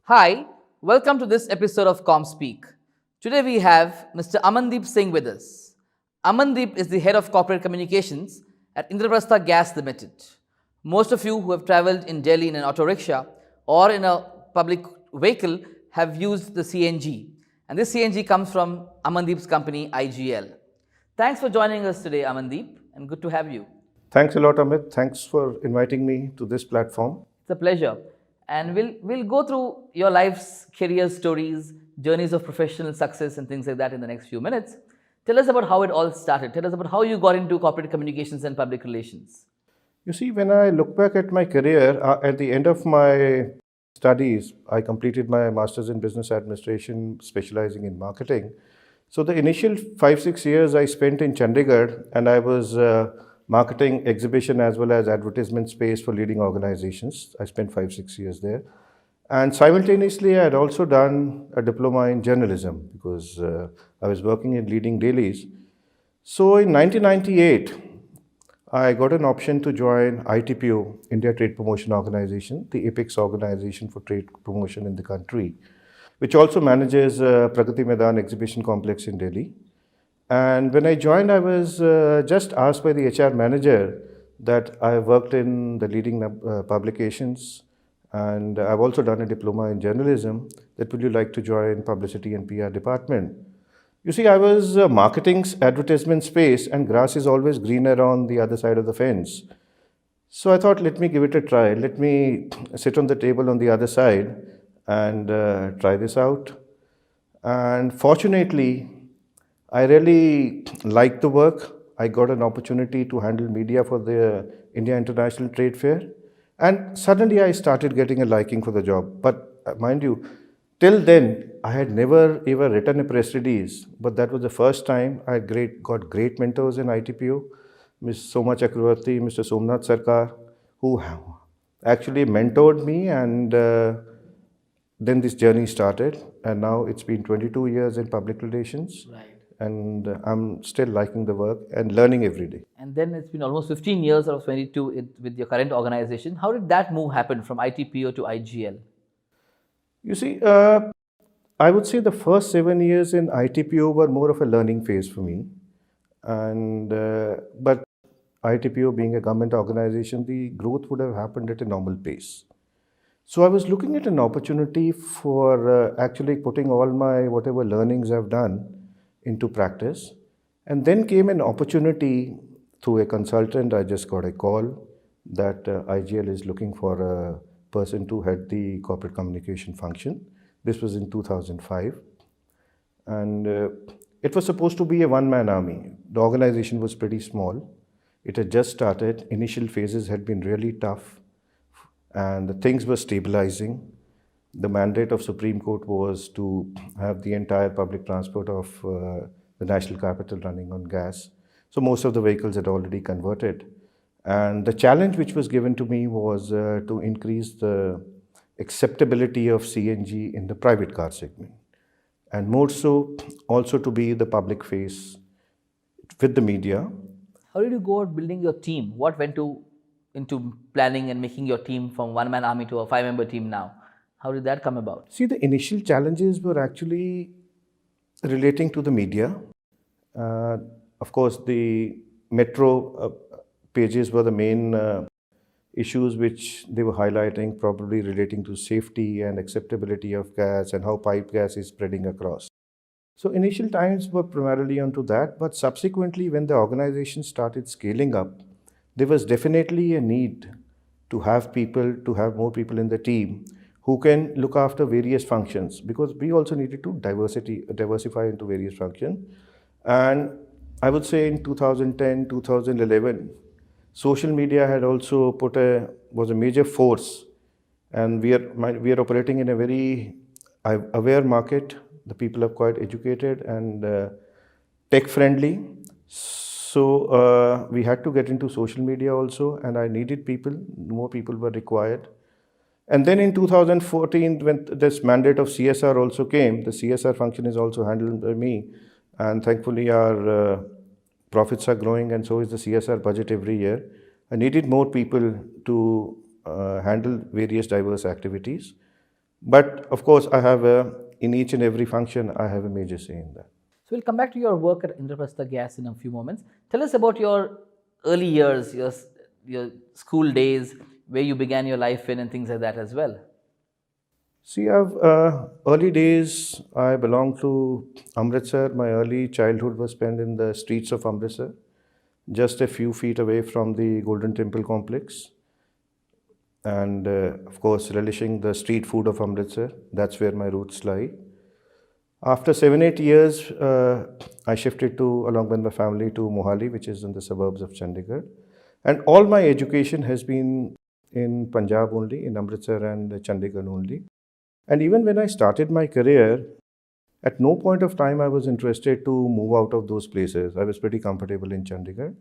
Hi, welcome to this episode of ComSpeak. Today we have Mr. Amandeep Singh with us. Amandeep is the head of corporate communications at Indraprastha Gas Limited. Most of you who have traveled in Delhi in an auto rickshaw or in a public vehicle have used the CNG, and this CNG comes from Amandeep's company IGL. Thanks for joining us today, Amandeep, and good to have you. Thanks a lot, Amith. Thanks for inviting me to this platform. It's a pleasure. And we'll go through your life's career stories, journeys of professional success, and things like that in the next few minutes. Tell us about how it all started. Tell us about how you got into corporate communications and public relations. You see, when I look back at my career, at the end of my studies, I completed my master's in business administration, specializing in marketing. So the initial 5-6 years I spent in Chandigarh, and I was marketing, exhibition, as well as advertisement space for leading organizations. I spent 5-6 years there. And simultaneously, I had also done a diploma in journalism because I was working in leading dailies. So in 1998, I got an option to join ITPO, India Trade Promotion Organization, the apex organization for trade promotion in the country, which also manages Pragati Maidan Exhibition Complex in Delhi. And when I joined, I was just asked by the HR manager that I worked in the leading publications, and I've also done a diploma in journalism. That would you like to join publicity and PR department? You see, I was marketing's advertisement space, and grass is always greener on the other side of the fence. So I thought, let me give it a try. Let me sit on the table on the other side and try this out. And fortunately, I really liked the work. I got an opportunity to handle media for the India International Trade Fair. And suddenly I started getting a liking for the job. But mind you, till then, I had never ever written a press release. But that was the first time I had got great mentors in ITPO, Ms. Soma Chakravarti, Mr. Somnath Sarkar, who actually mentored me, and then this journey started. And now it's been 22 years in public relations. Right. And I'm still liking the work and learning every day. And then it's been almost 15 years out of 22 with your current organization. How did that move happen from ITPO to IGL? You see, I would say the first 7 years in ITPO were more of a learning phase for me. And but ITPO being a government organization, the growth would have happened at a normal pace. So I was looking at an opportunity for actually putting all my whatever learnings I've done into practice. And then came an opportunity through a consultant. I just got a call that IGL is looking for a person to head the corporate communication function. This was in 2005. And it was supposed to be a one-man army. The organization was pretty small. It had just started. Initial phases had been really tough, and things were stabilizing. The mandate of Supreme Court was to have the entire public transport of the national capital running on gas. So most of the vehicles had already converted. And the challenge which was given to me was to increase the acceptability of CNG in the private car segment. And more so, also to be the public face with the media. How did you go about building your team? What went into planning and making your team from one-man army to a 5-member team now? How did that come about? See, the initial challenges were actually relating to the media. Of course, the metro pages were the main issues which they were highlighting, probably relating to safety and acceptability of gas and how pipe gas is spreading across. So initial times were primarily onto that, but subsequently when the organization started scaling up, there was definitely a need to have more people in the team who can look after various functions, because we also needed to diversify into various functions. And I would say in 2010, 2011, social media had also was a major force, and we are operating in a very aware market. The people are quite educated and tech friendly. So we had to get into social media also, and I needed people. More people were required. And then in 2014, when this mandate of CSR also came, the CSR function is also handled by me. And thankfully, our profits are growing, and so is the CSR budget every year. I needed more people to handle various diverse activities. But of course, in each and every function, I have a major say in that. So we'll come back to your work at Indraprastha Gas in a few moments. Tell us about your early years, your school days, where you began your life in, and things like that as well. See, early days, I belong to Amritsar. My early childhood was spent in the streets of Amritsar, just a few feet away from the Golden Temple complex. And of course, relishing the street food of Amritsar. That's where my roots lie. After 7, 8 years, I shifted along with my family, to Mohali, which is in the suburbs of Chandigarh. And all my education has been in Punjab only, in Amritsar and Chandigarh only. And even when I started my career, at no point of time I was interested to move out of those places. I was pretty comfortable in Chandigarh.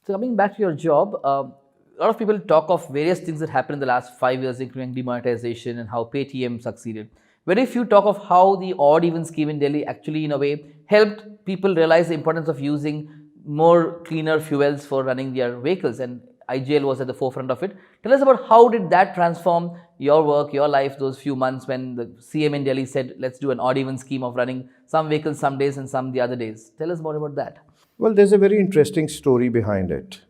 So coming back to your job, a lot of people talk of various things that happened in the last 5 years, including demonetization and how Paytm succeeded. Very few talk of how the odd even scheme in Delhi actually, in a way, helped people realize the importance of using more cleaner fuels for running their vehicles, and IGL was at the forefront of it. Tell us about how did that transform your work, your life, those few months when the CM in Delhi said, let's do an odd even scheme of running some vehicles some days and some the other days. Tell us more about that. Well, there's a very interesting story behind it.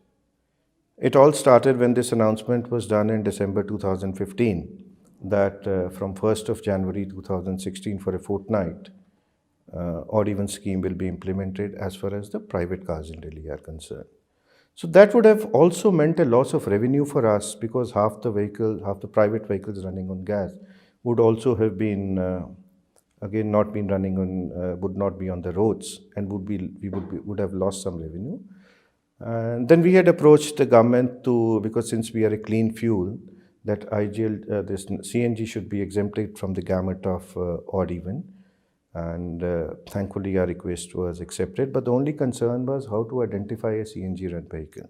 It all started when this announcement was done in December 2015 that from 1st of January 2016, for a fortnight, odd even scheme will be implemented as far as the private cars in Delhi are concerned. So that would have also meant a loss of revenue for us, because half the private vehicles running on gas would also have been again not been running on would not be on the roads, and would have lost some revenue. And then we had approached the government because since we are a clean fuel, that IGL, this CNG should be exempted from the gamut of odd even. And thankfully our request was accepted. But the only concern was how to identify a CNG run vehicle.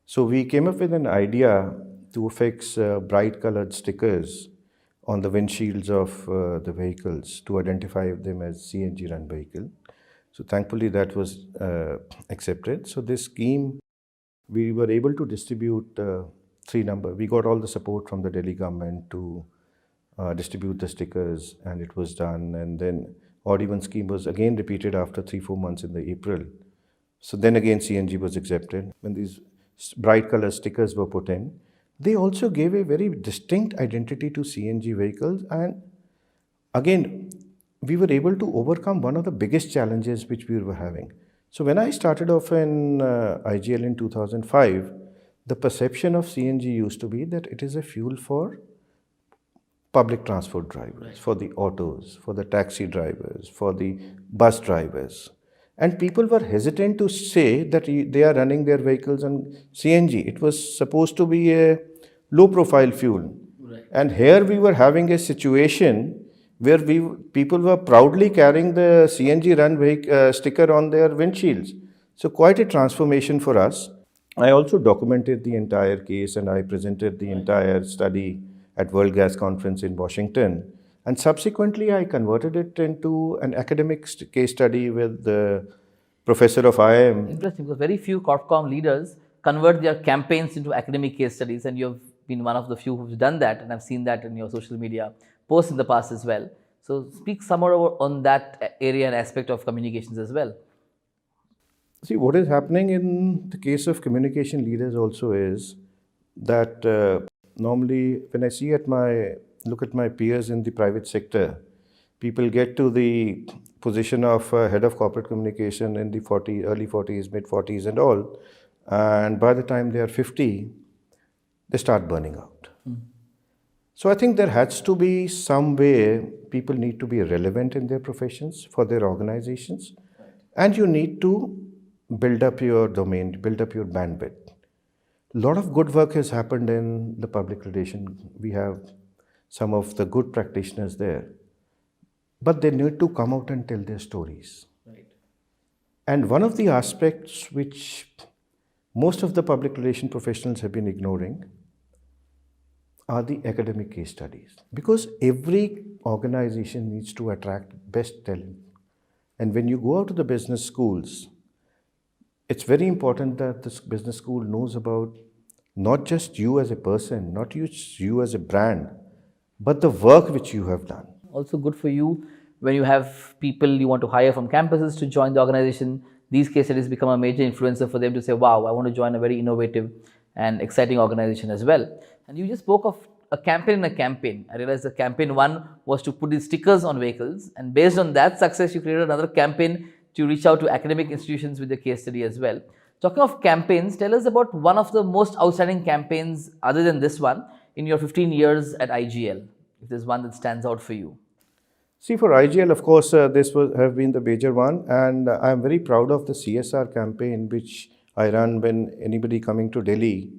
So we came up with an idea to affix bright colored stickers on the windshields of the vehicles to identify them as CNG run vehicle. So thankfully that was accepted. So this scheme, we were able to distribute we got all the support from the Delhi government to distribute the stickers, and it was done. And then odd even scheme was again repeated after 3, 4 months in the April. So then again CNG was accepted. When these bright color stickers were put in, they also gave a very distinct identity to CNG vehicles. And again, we were able to overcome one of the biggest challenges which we were having. So when I started off in IGL in 2005, the perception of CNG used to be that it is a fuel for public transport drivers, for the autos, for the taxi drivers, for the bus drivers. And people were hesitant to say that they are running their vehicles on CNG. It was supposed to be a low profile fuel. Right. And here we were having a situation where people were proudly carrying the CNG run sticker on their windshields. So quite a transformation for us. I also documented the entire case, and I presented the entire study at World Gas Conference in Washington. And subsequently, I converted it into an academic case study with the professor of IIM. Interesting, because very few Corpcom leaders convert their campaigns into academic case studies, and you've been one of the few who've done that, and I've seen that in your social media posts in the past as well. So speak some more on that area and aspect of communications as well. See, what is happening in the case of communication leaders also is that normally when I look at my peers in the private sector, people get to the position of head of corporate communication in the early 40s, mid 40s and all, and by the time they are 50, they start burning out. So I think there has to be some way people need to be relevant in their professions for their organizations, and you need to build up your domain, build up your bandwidth. A lot of good work has happened in the public relation. We have some of the good practitioners there, but they need to come out and tell their stories. Right. And one of the aspects which most of the public relation professionals have been ignoring are the academic case studies, because every organization needs to attract best talent. And when you go out to the business schools, it's very important that this business school knows about not just you as a person, not just you as a brand, but the work which you have done. Also good for you when you have people you want to hire from campuses to join the organization. These case studies become a major influencer for them to say, wow, I want to join a very innovative and exciting organization as well. And you just spoke of a campaign in a campaign. I realized the campaign one was to put these stickers on vehicles, and based on that success you created another campaign to reach out to academic institutions with the case study as well. Talking of campaigns, tell us about one of the most outstanding campaigns other than this one in your 15 years at IGL, if there's one that stands out for you. See, for IGL, of course, this was have been the major one, and I'm very proud of the CSR campaign which I run when anybody coming to Delhi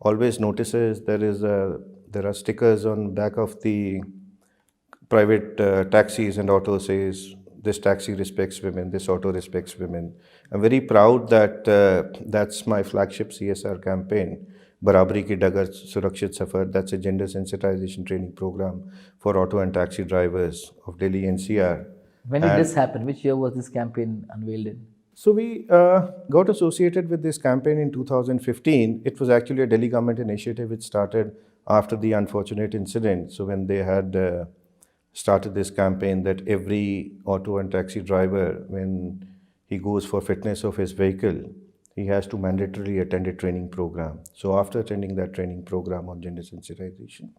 always notices there are stickers on back of the private taxis and auto says this taxi respects women, this auto respects women. I'm very proud that that's my flagship CSR campaign. Barabari ki Dagar Surakshit Safar, that's a gender sensitization training program for auto and taxi drivers of Delhi NCR. When did this happen? Which year was this campaign unveiled in? So we got associated with this campaign in 2015. It was actually a Delhi government initiative which started after the unfortunate incident. So when they had started this campaign that every auto and taxi driver, when he goes for fitness of his vehicle, he has to mandatorily attend a training program. So after attending that training program on gender sensitization,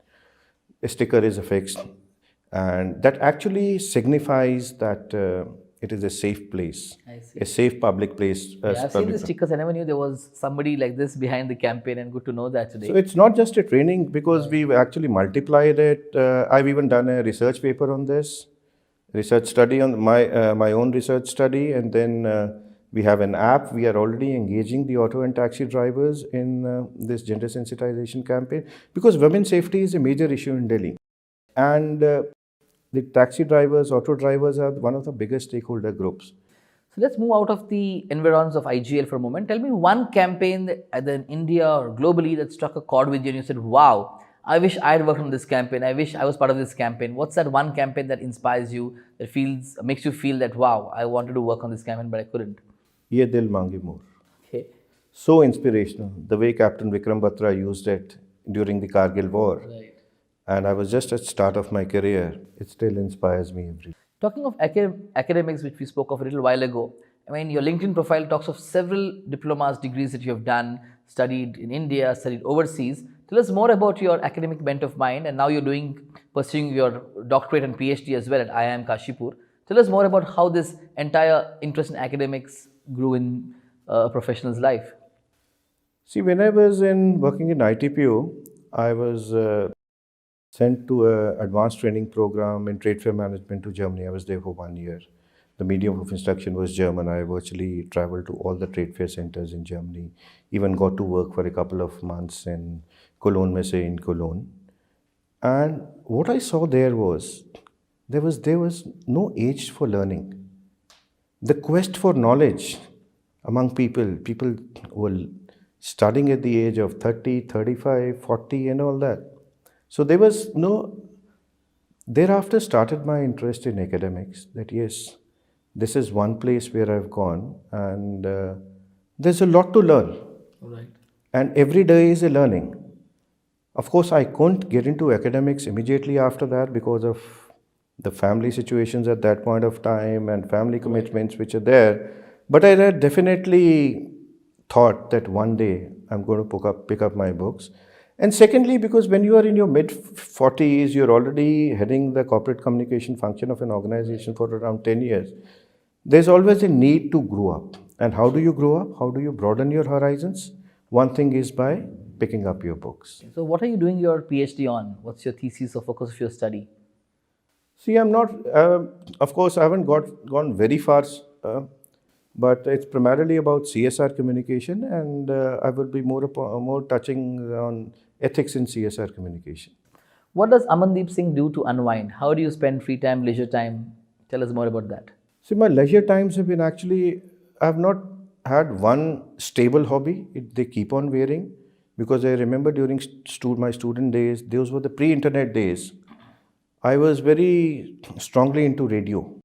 a sticker is affixed, and that actually signifies that it is a safe place, a safe public place. Yeah, I've seen the stickers. I never knew there was somebody like this behind the campaign, and good to know that today. So it's not just a training because we've actually multiplied it. I've even done a research paper on this, research study on my own research study, and then we have an app. We are already engaging the auto and taxi drivers in this gender sensitization campaign because women's safety is a major issue in Delhi, and the taxi drivers, auto drivers are one of the biggest stakeholder groups. So let's move out of the environs of IGL for a moment. Tell me one campaign that either in India or globally that struck a chord with you and you said, wow, I wish I had worked on this campaign. I wish I was part of this campaign. What's that one campaign that inspires you, that makes you feel that, wow, I wanted to work on this campaign, but I couldn't? Ye Dil Mange More. Okay. So inspirational. The way Captain Vikram Batra used it during the Kargil War. Right. And I was just at the start of my career. It still inspires me every day. Talking of academics, which we spoke of a little while ago, I mean, your LinkedIn profile talks of several diplomas, degrees that you have done, studied in India, studied overseas. Tell us more about your academic bent of mind, and now you're pursuing your doctorate and PhD as well at IIM Kashipur. Tell us more about how this entire interest in academics grew in a professional's life. See, when I was working in ITPO, I was sent to an advanced training program in trade fair management to Germany. I was there for 1 year. The medium of instruction was German. I virtually traveled to all the trade fair centers in Germany, even got to work for a couple of months in Cologne Messe in Cologne. And what I saw there was there was no age for learning. The quest for knowledge among people were studying at the age of 30, 35, 40 and all that. So there was thereafter started my interest in academics, that yes, this is one place where I've gone and there's a lot to learn. Right. And every day is a learning. Of course, I couldn't get into academics immediately after that because of the family situations at that point of time and family commitments which are there. But I had definitely thought that one day I'm going to pick up my books. And secondly, because when you are in your mid-40s, you're already heading the corporate communication function of an organization for around 10 years, there's always a need to grow up. And how do you grow up? How do you broaden your horizons? One thing is by picking up your books. So what are you doing your PhD on? What's your thesis or focus of your study? See, I'm not, of course, I haven't gone very far, but it's primarily about CSR communication, and I will be more touching on ethics in CSR communication. What does Amandeep Singh do to unwind? How do you spend free time, leisure time? Tell us more about that. See, my leisure times have been actually, I have not had one stable hobby. They keep on varying, because I remember during my student days, those were the pre-internet days, I was very strongly into radio.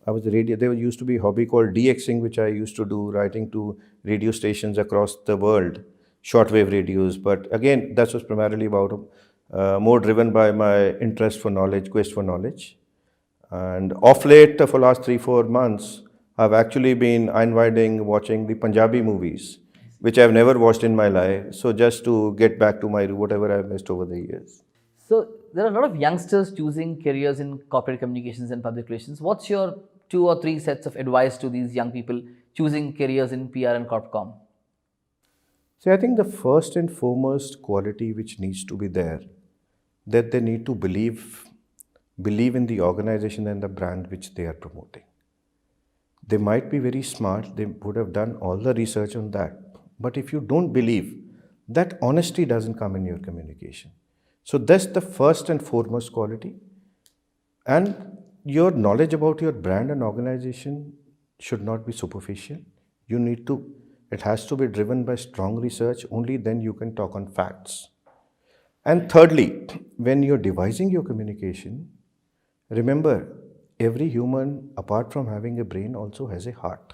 There used to be a hobby called DXing, which I used to do, writing to radio stations across the world, shortwave radios. But again, that was primarily about more driven by my interest for knowledge, quest for knowledge. And off late, for last 3-4 months, I've actually been unwinding watching the Punjabi movies, which I've never watched in my life. So just to get back to my whatever I've missed over the years. So there are a lot of youngsters choosing careers in corporate communications and public relations. What's your 2 or 3 sets of advice to these young people choosing careers in PR and Corpcom? See, I think the first and foremost quality which needs to be there, that they need to believe in the organization and the brand which they are promoting. They might be very smart, they would have done all the research on that. But if you don't believe, that honesty doesn't come in your communication. So that's the first and foremost quality. And your knowledge about your brand and organization should not be superficial. It has to be driven by strong research, only then you can talk on facts. And thirdly, when you're devising your communication, remember, every human, apart from having a brain, also has a heart.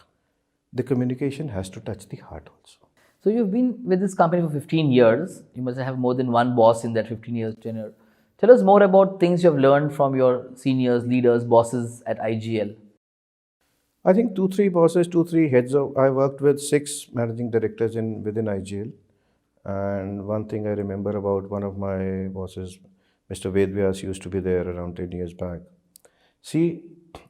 The communication has to touch the heart also. So you've been with this company for 15 years. You must have more than one boss in that 15 years tenure. Tell us more about things you have learned from your seniors, leaders, bosses at IGL. I think 2-3 bosses, 2-3 heads of. I worked with 6 managing directors within IGL, and one thing I remember about one of my bosses, Mr. Vedvyas, used to be there around 10 years back. See,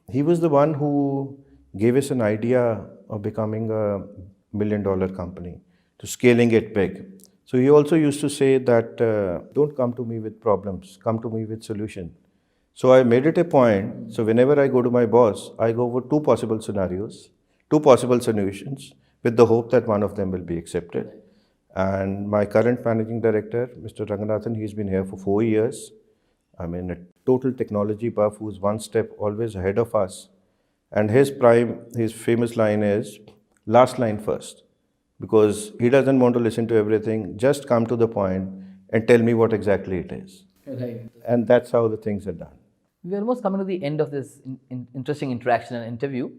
he was the one who gave us an idea of becoming a $1 million company, to scaling it big. So he also used to say that don't come to me with problems, come to me with solution. So I made it a point. So whenever I go to my boss, I go over 2 possible scenarios, 2 possible solutions, with the hope that one of them will be accepted. And my current managing director, Mr. Ranganathan, he's been here for 4 years. I mean, a total technology buff who's one step always ahead of us. And his famous line is, last line first. Because he doesn't want to listen to everything, just come to the point and tell me what exactly it is. Right. And that's how the things are done. We are almost coming to the end of this interesting interaction and interview.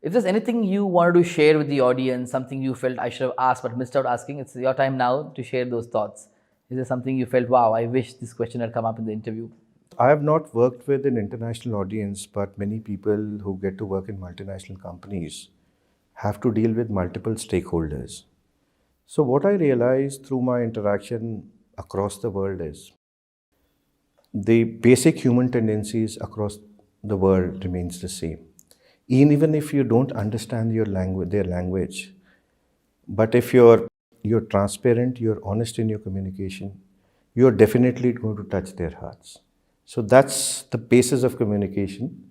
If there's anything you wanted to share with the audience, something you felt I should have asked but missed out asking, it's your time now to share those thoughts. Is there something you felt, wow, I wish this question had come up in the interview? I have not worked with an international audience, but many people who get to work in multinational companies have to deal with multiple stakeholders. So what I realized through my interaction across the world is the basic human tendencies across the world remains the same. Even if you don't understand their language, but if you're transparent, you're honest in your communication, you're definitely going to touch their hearts. So that's the basis of communication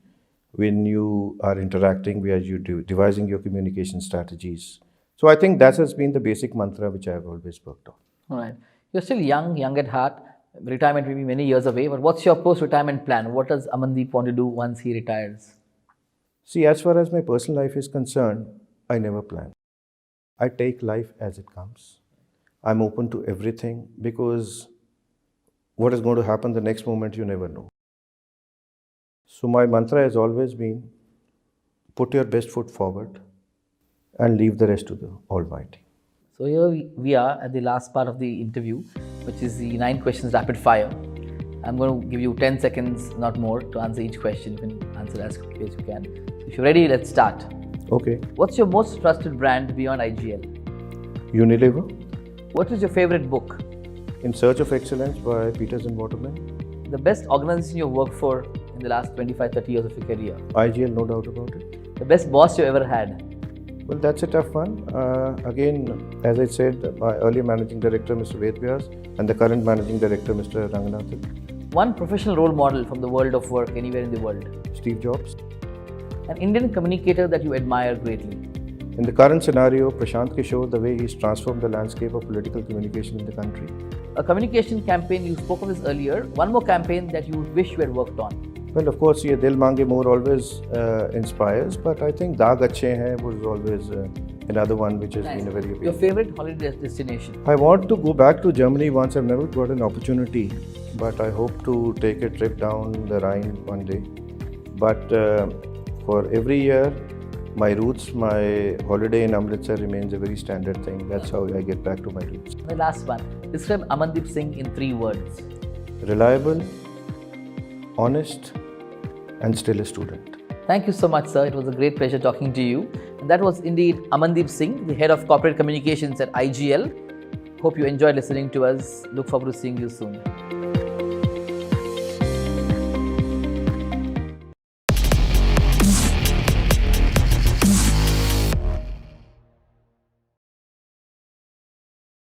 when you are interacting, where you devising your communication strategies. So I think that has been the basic mantra which I have always worked on. All right. You're still young at heart. Retirement may be many years away, but what's your post-retirement plan? What does Amandeep want to do once he retires? See, as far as my personal life is concerned, I never plan. I take life as it comes. I'm open to everything because what is going to happen the next moment, you never know. So my mantra has always been, put your best foot forward and leave the rest to the Almighty. So here we are at the last part of the interview, which is the 9 questions rapid fire. I'm going to give you 10 seconds, not more, to answer each question. You can answer as quickly as you can. If you're ready, let's start. Okay. What's your most trusted brand beyond IGL? Unilever. What is your favorite book? In Search of Excellence by Peters and Waterman. The best organization you've worked for in the last 25-30 years of your career? IGL, no doubt about it. The best boss you ever had? Well, that's a tough one. Again, as I said, my earlier managing director, Mr. Vedvyas, and the current managing director, Mr. Ranganathan. One professional role model from the world of work anywhere in the world? Steve Jobs. An Indian communicator that you admire greatly? In the current scenario, Prashant Kishore, the way he's transformed the landscape of political communication in the country. A communication campaign, you spoke of this earlier. One more campaign that you wish you had worked on? Well, of course, Ye Dil Mange More always inspires, but I think Daag Achhe Hain was always another one which has been a very Your favorite holiday destination? I want to go back to Germany once. I've never got an opportunity, but I hope to take a trip down the Rhine one day. But for every year, my roots, my holiday in Amritsar remains a very standard thing. That's how I get back to my roots. The last one. Describe Amandeep Singh in 3 words. reliable, honest, and still a student. Thank you so much, sir. It was a great pleasure talking to you. And that was indeed Amandeep Singh, the head of corporate communications at IGL. Hope you enjoyed listening to us. Look forward to seeing you soon.